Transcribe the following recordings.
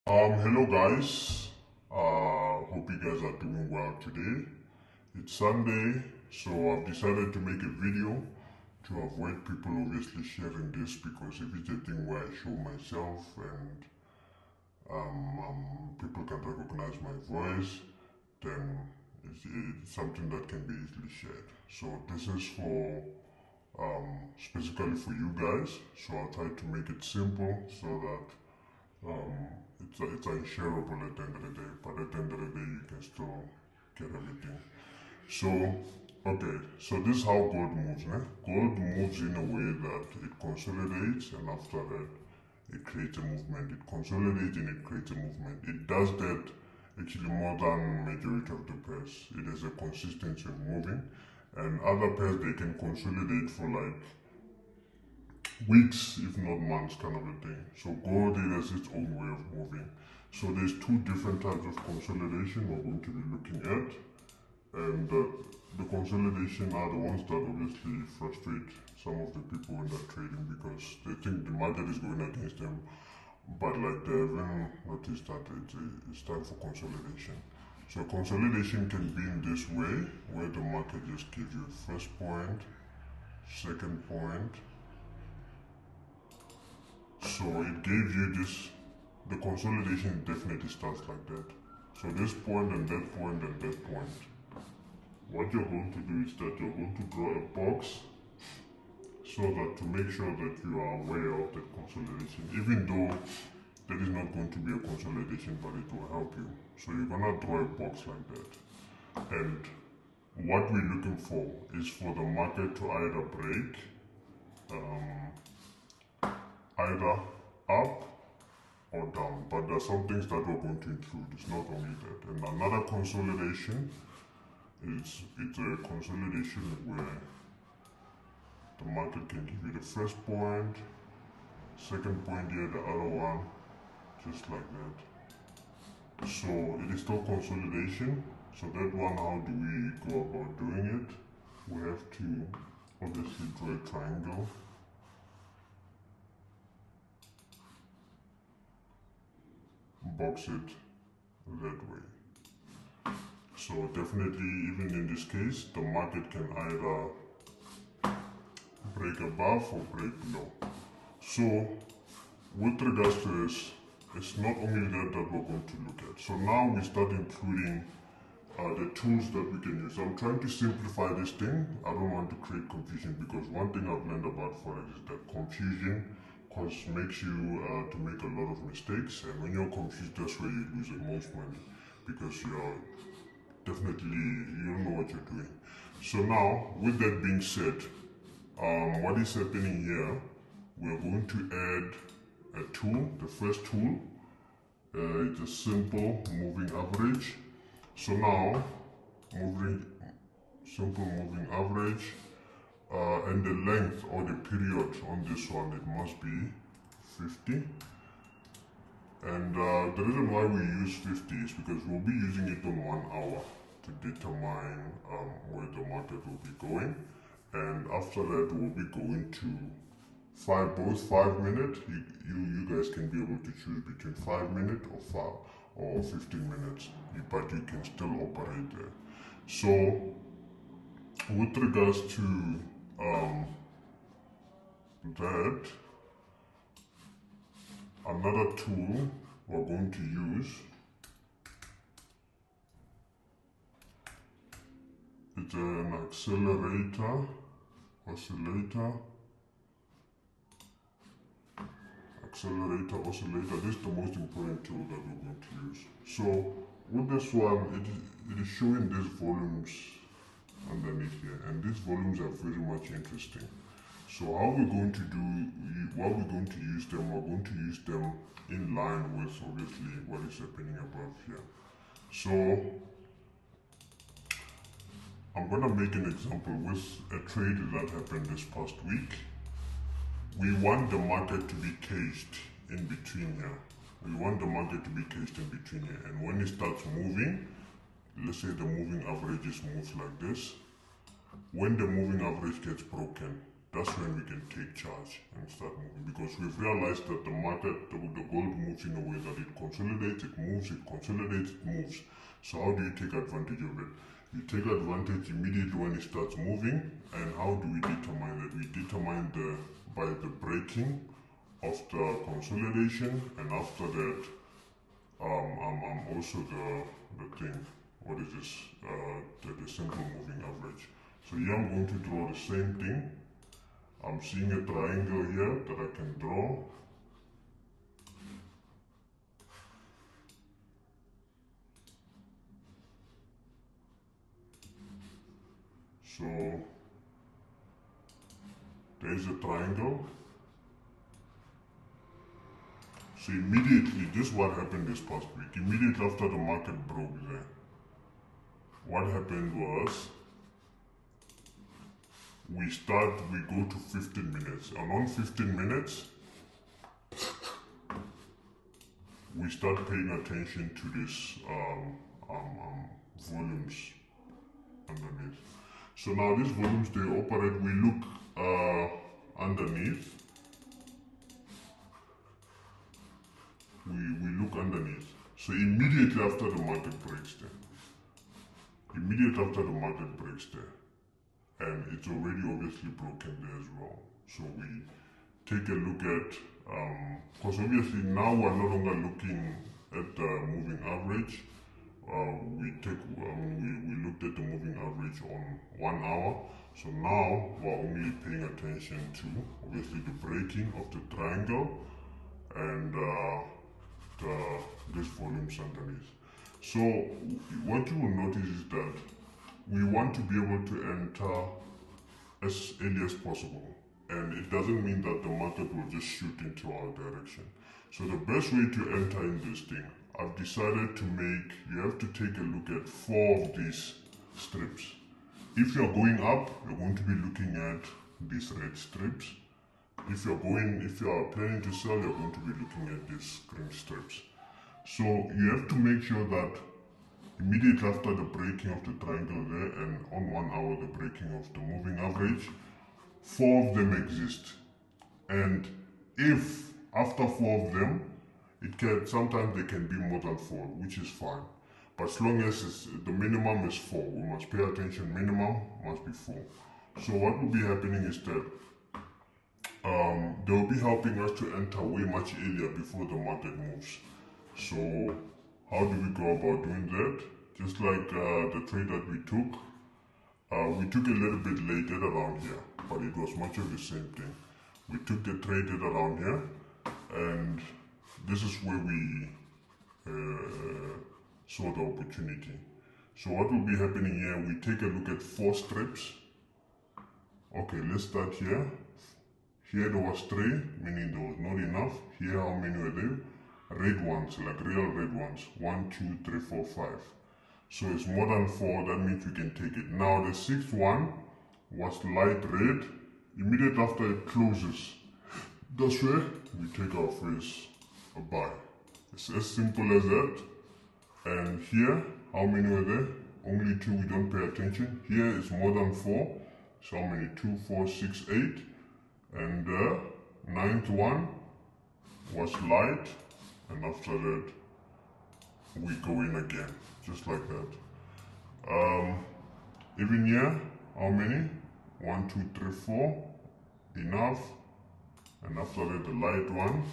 Hello guys. Hope you guys are doing well today. It's Sunday, so I've decided to make a video to avoid people obviously sharing this because if it's a thing where I show myself and people can recognize my voice, then it's something that can be easily shared. So this is for specifically for you guys. So I'll try to make it simple so that it's unshareable at the end of the day, but at the end of the day, you can still get everything. So, okay, so this is how gold moves. Gold moves in a way that it consolidates, and after that, it creates a movement. It consolidates and it creates a movement. It does that actually more than majority of the pairs. It has a consistency of moving, and other pairs they can consolidate for like weeks, if not months, kind of a thing. So gold it has its own way of moving. So there's two different types of consolidation we're going to be looking at, and the consolidation are the ones that obviously frustrate some of the people in that trading because they think the market is going against them, but like they haven't noticed that it's time for consolidation. So consolidation can be in this way, where the market just gives you first point, second point. So it gave you this, the consolidation definitely starts like that. So this point and that point and that point. What you're going to do is that you're going to draw a box so that to make sure that you are aware of that consolidation, even though there is not going to be a consolidation, but it will help you. So you're gonna draw a box like that. And what we're looking for is for the market to either break, either up or down, but there are some things that we're going to include. It's not only that. And another consolidation is it's a consolidation where the market can give you the first point, second point here, the other one, just like that. So it is still consolidation. So that one, how do we go about doing it? We have to obviously draw a triangle. Box it that way. So definitely, even in this case, the market can either break above or break below. So with regards to this, it's not only that we're going to look at. So now we start including the tools that we can use. I'm trying to simplify this thing. I don't want to create confusion because one thing I've learned about Forex is that confusion makes you to make a lot of mistakes, and when you're confused, that's where you lose the most money because you're definitely you don't know what you're doing. So now, with that being said, what is happening here? We're going to add a tool. The first tool, it's a simple moving average. So now, simple moving average, and the length or the period on this one, it must be 50. And the reason why we use 50 is because we'll be using it on 1 hour to determine where the market will be going. And after that, we'll be going to both 5 minutes. You guys can be able to choose between 5 minutes or 15 minutes, but you can still operate there. So with regards to that, another tool we're going to use is an oscillator. This is the most important tool that we're going to use. So with this one, it is showing these volumes underneath here, and these volumes are very much interesting. So how we're going to do, what we're going to use them, we're going to use them in line with obviously what is happening above here. So I'm gonna make an example with a trade that happened this past week. We want the market to be caged in between here. We want the market to be caged in between here, and when it starts moving, let's say the moving averages moves like this. When the moving average gets broken, that's when we can take charge and start moving, because we've realized that the market, the gold moves in a way that it consolidates, it moves, it consolidates, it moves. So how do you take advantage of it? You take advantage immediately when it starts moving. And how do we determine that? We determine by the breaking of the consolidation, and after that also the thing, what is this, the simple moving average. So here I'm going to draw the same thing. I'm seeing a triangle here that I can draw. So there's a triangle. So immediately, this is what happened this past week. Immediately after the market broke there, what happened was we go to 15 minutes. And on 15 minutes, we start paying attention to this volumes underneath. So now these volumes, they operate, we look underneath. We look underneath. So immediately after the market breaks there. Immediately after the market breaks there. And it's already obviously broken there as well. So we take a look at, because obviously now we're no longer looking at the moving average. We looked at the moving average on 1 hour. So now we're only paying attention to obviously the breaking of the triangle and this volumes underneath. So what you will notice is that we want to be able to enter as early as possible, and it doesn't mean that the market will just shoot into our direction. So the best way to enter in this thing, I've decided to make, you have to take a look at 4 of these strips. If you're going up, you're going to be looking at these red strips. If you are planning to sell, you're going to be looking at these green strips. So you have to make sure that immediately after the breaking of the triangle there, and on 1 hour the breaking of the moving average, 4 of them exist. And if after 4 of them, sometimes they can be more than 4, which is fine. But as long as the minimum is 4, we must pay attention, minimum must be 4. So what will be happening is that they will be helping us to enter way much earlier before the market moves. So how do we go about doing that? Just like the trade that we took a little bit later around here, but it was much of the same thing. We took the trade around here, and this is where we saw the opportunity. So what will be happening here, we take a look at 4 strips. Okay, let's start here. Here there was 3, meaning there was not enough. Here, how many were there? Red ones, like real red ones. 1, 2, 3, 4, 5. So it's more than 4, that means we can take it. Now the 6th one was light red. Immediately after it closes, that's where we take our first buy. It's as simple as that. And here, how many were there? Only 2, we don't pay attention. Here is more than 4. So how many? 2, 4, 6, 8. And the 9th one was light. And after that, we go in again, just like that. Even here, how many? 1, 2, 3, 4. Enough. And after that, the light one,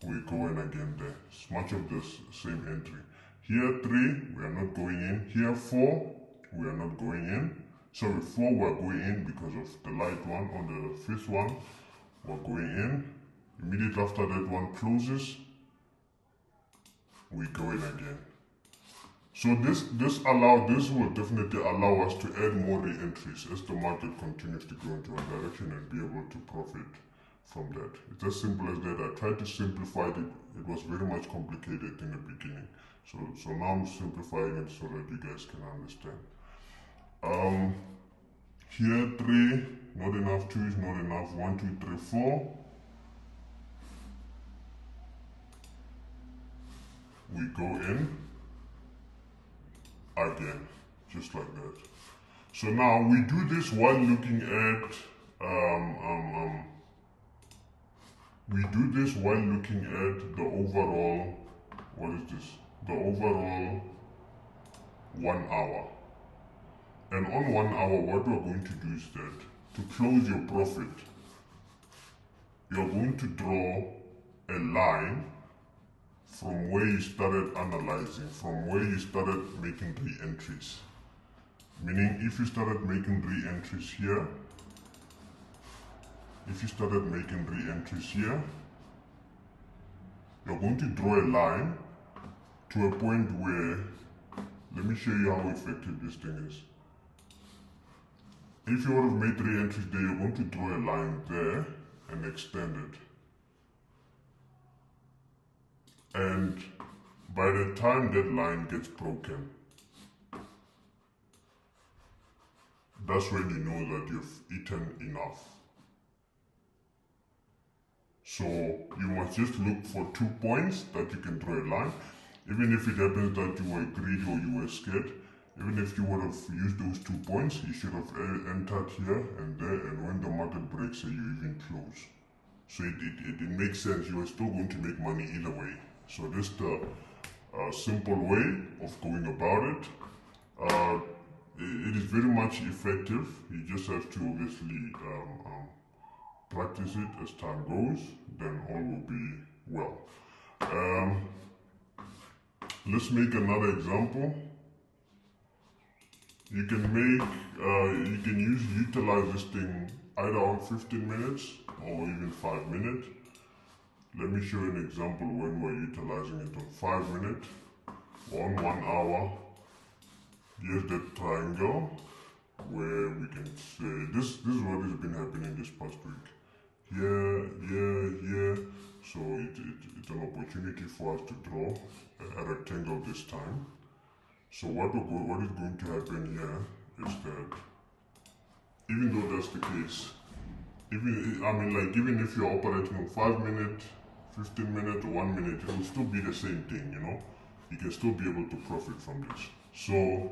we go in again there. It's much of the same entry. Here 3, we are not going in. Here 4, we are not going in. Sorry, 4 we are going in because of the light one. On the 5th one, we're going in. Immediately after that one closes, we go in again. So this will definitely allow us to add more re-entries as the market continues to go into one direction and be able to profit from that. It's as simple as that. I tried to simplify it. It was very much complicated in the beginning. So now I'm simplifying it so that you guys can understand. Here 3, not enough. 2 is not enough. 1, 2, 3, 4. We go in again, just like that. So now we do this while looking at the overall, what is this? The overall 1 hour. And on 1 hour, what we're going to do is that to close your profit, you're going to draw a line from where you started analyzing, from where you started making re-entries. Meaning, if you started making re-entries here, you're going to draw a line to a point where, let me show you how effective this thing is. If you would have made 3 entries there, you're going to draw a line there and extend it. And by the time that line gets broken, that's when you know that you've eaten enough. So you must just look for 2 points that you can draw a line. Even if it happens that you were greedy or you were scared, even if you would have used those 2 points, you should have entered here and there, and when the market breaks, you even close. So it makes sense. You are still going to make money either way. So this is the simple way of going about it. It is very much effective. You just have to obviously practice it as time goes, then all will be well. Let's make another example. You can utilize this thing either on 15 minutes or even 5 minutes. Let me show you an example when we're utilizing it on 5 minutes or on 1 hour. Here's that triangle where we can say, this is what has been happening this past week. Here. So it's an opportunity for us to draw a rectangle this time. So what is going to happen here is that, even though that's the case, even if you're operating on 5 minutes, 15 minutes, or 1 minute, it will still be the same thing, you know? You can still be able to profit from this. So,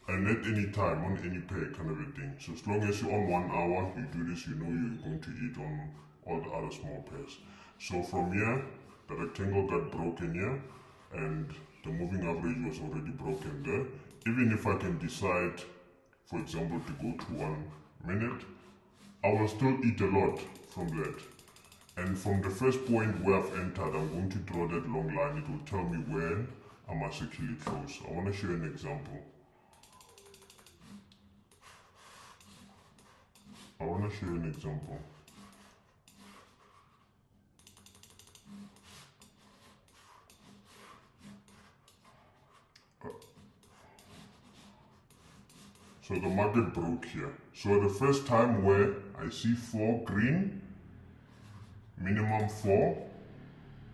and at any time, on any pair kind of a thing. So as long as you're on 1 hour, you do this, you know you're going to eat on all the other small pairs. So from here, the rectangle got broken here, and the moving average was already broken there. Even if I can decide, for example, to go to 1 minute, I will still eat a lot from that. And from the first point where I've entered, I'm going to draw that long line. It will tell me when I must actually close. I want to show you an example. So the market broke here. So the first time where I see 4 green, minimum 4,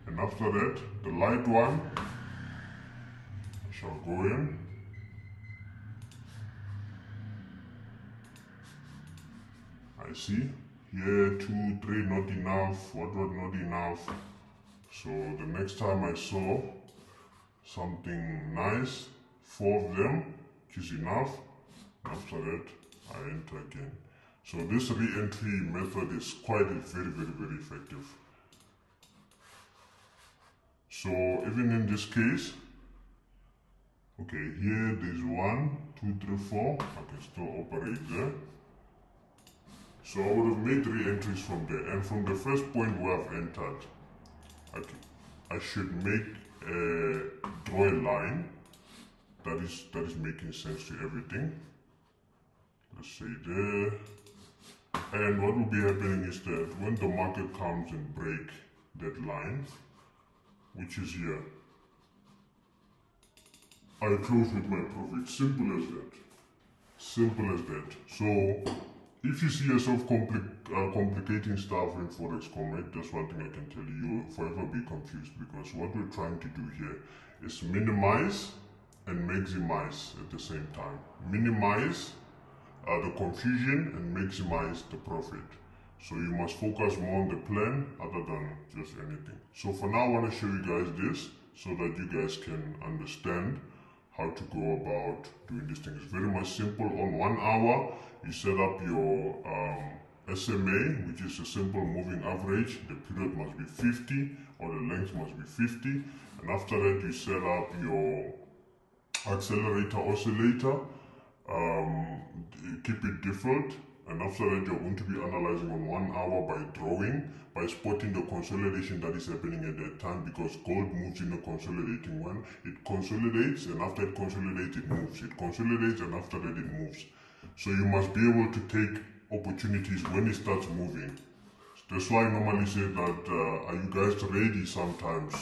and after that, the light one, I shall go in. I see here 2, 3 not enough, what was not enough. So the next time I saw something nice, 4 of them, which is enough. After that, I enter again. So this re-entry method is very effective. So even in this case, okay, here there's 1, 2, 3, 4. I can still operate there. So I would have made re-entries from there, and from the first point where I've entered, I should draw a line that is making sense to everything. Let's say there. And what will be happening is that when the market comes and break that line, which is here, I close with my profit. Simple as that. So if you see yourself complicating stuff in Forex.com, that's one thing I can tell you. You'll forever be confused, because what we're trying to do here is minimize and maximize at the same time. Minimize the confusion and maximize the profit. So you must focus more on the plan other than just anything. So for now, I want to show you guys this so that you guys can understand how to go about doing this thing. It's very much simple. On 1 hour, you set up your SMA, which is a simple moving average. The period must be 50, or the length must be 50. And after that, you set up your accelerator oscillator. Keep it default. And after that, you're going to be analyzing on 1 hour by drawing, by spotting the consolidation that is happening at that time, because gold moves in a consolidating one. It consolidates, and after it consolidates, it moves. It consolidates, and after that, it moves. So you must be able to take opportunities when it starts moving. That's why I normally say that, are you guys ready sometimes?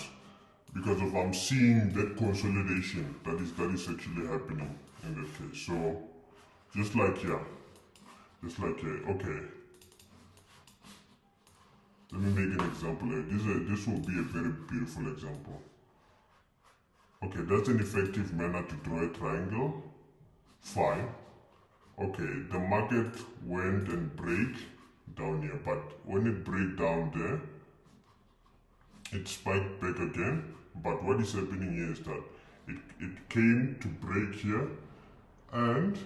Because of I'm seeing that consolidation that is actually happening in that case. So just like here. Just like here, okay. Let me make an example here. This will be a very beautiful example. Okay, that's an effective manner to draw a triangle. Fine. Okay, the market went and break down here, but when it break down there, it spiked back again. But what is happening here is that it came to break here, and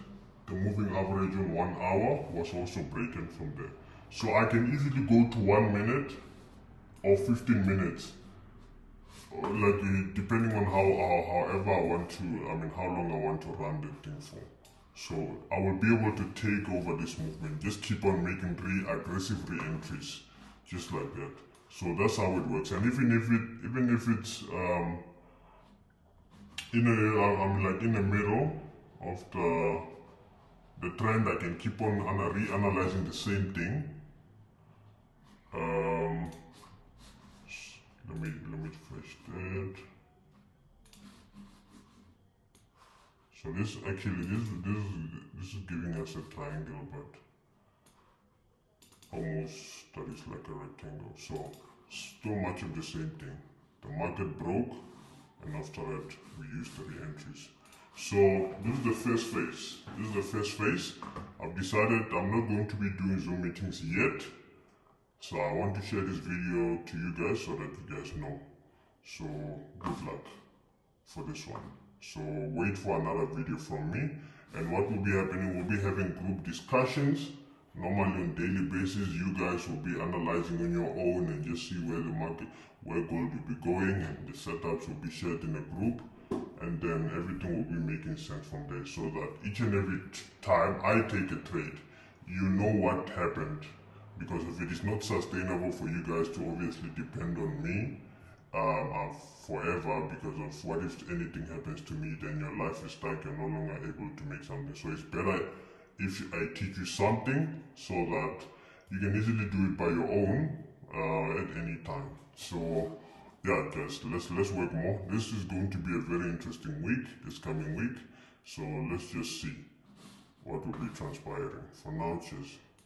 the moving average on 1 hour was also breaking from there. So I can easily go to 1 minute or 15 minutes, like depending on however I want to, how long I want to run the thing for. So I will be able to take over this movement, just keep on making aggressive re-entries, just like that. So that's how it works. And even if it's in the middle of the trend, I can keep on reanalyzing the same thing. Let me fetch that. So this is giving us a triangle, but almost that is like a rectangle. So still much of the same thing. The market broke, and after that we used the re-entries. So this is the first phase. This is the first phase. I've decided I'm not going to be doing Zoom meetings yet. So I want to share this video to you guys so that you guys know. So good luck for this one. So wait for another video from me. And what will be happening, we'll be having group discussions. Normally on daily basis, you guys will be analyzing on your own and just see where the market, where gold will be going, and the setups will be shared in a group. And then everything will be making sense from there, so that each and every time I take a trade, you know what happened. Because if it is not sustainable for you guys to obviously depend on me forever, because of what if anything happens to me, then your life is stuck, you're no longer able to make something. So it's better if I teach you something so that you can easily do it by your own at any time. So yeah, guys, let's work more. This is going to be a very interesting week, this coming week. So let's just see what will be transpiring. For now, cheers.